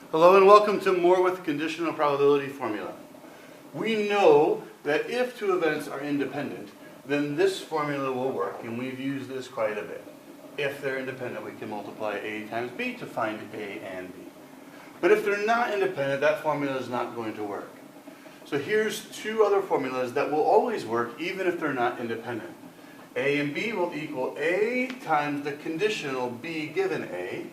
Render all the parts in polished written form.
Hello and welcome to More with Conditional Probability Formula. We know that if two events are independent, then this formula will work, and we've used this quite a bit. If they're independent, we can multiply A times B to find A and B. But if they're not independent, that formula is not going to work. So here's two other formulas that will always work even if they're not independent. A and B will equal A times the conditional B given A.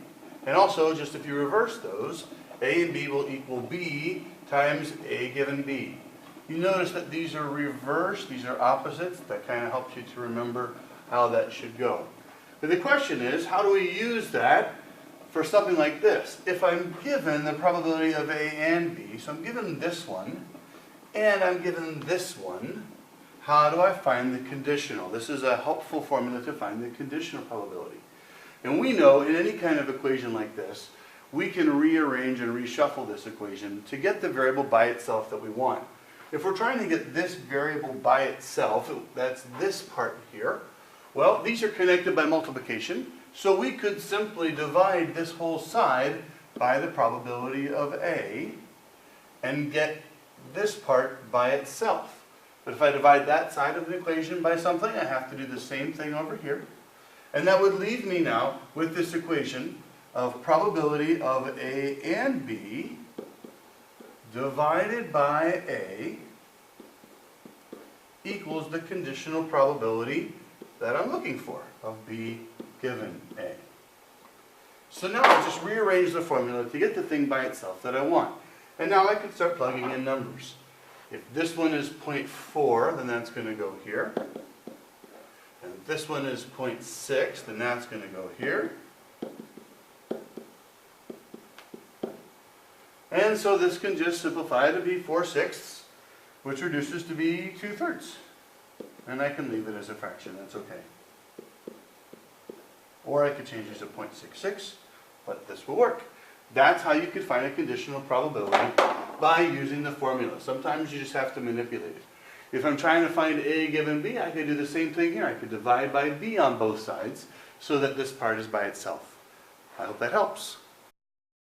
And also, just if you reverse those, A and B will equal B times A given B. You notice that these are reversed, these are opposites. That kind of helps you to remember how that should go. But the question is, how do we use that for something like this? If I'm given the probability of A and B, so I'm given this one, and I'm given this one, how do I find the conditional? This is a helpful formula to find the conditional probability. And we know in any kind of equation like this, we can rearrange and reshuffle this equation to get the variable by itself that we want. If we're trying to get this variable by itself, that's this part here, well, these are connected by multiplication, so we could simply divide this whole side by the probability of A and get this part by itself. But if I divide that side of the equation by something, I have to do the same thing over here. And that would leave me now with this equation of probability of A and B divided by A equals the conditional probability that I'm looking for of B given A. So now I just rearrange the formula to get the thing by itself that I want. And now I can start plugging in numbers. If this one is 0.4, then that's going to go here. And if this one is 0.6, then that's going to go here. And so this can just simplify to be 4/6, which reduces to be 2/3. And I can leave it as a fraction, that's okay. Or I could change it to 0.66, but this will work. That's how you could find a conditional probability by using the formula. Sometimes you just have to manipulate it. If I'm trying to find A given B, I could do the same thing here. I could divide by B on both sides so that this part is by itself. I hope that helps.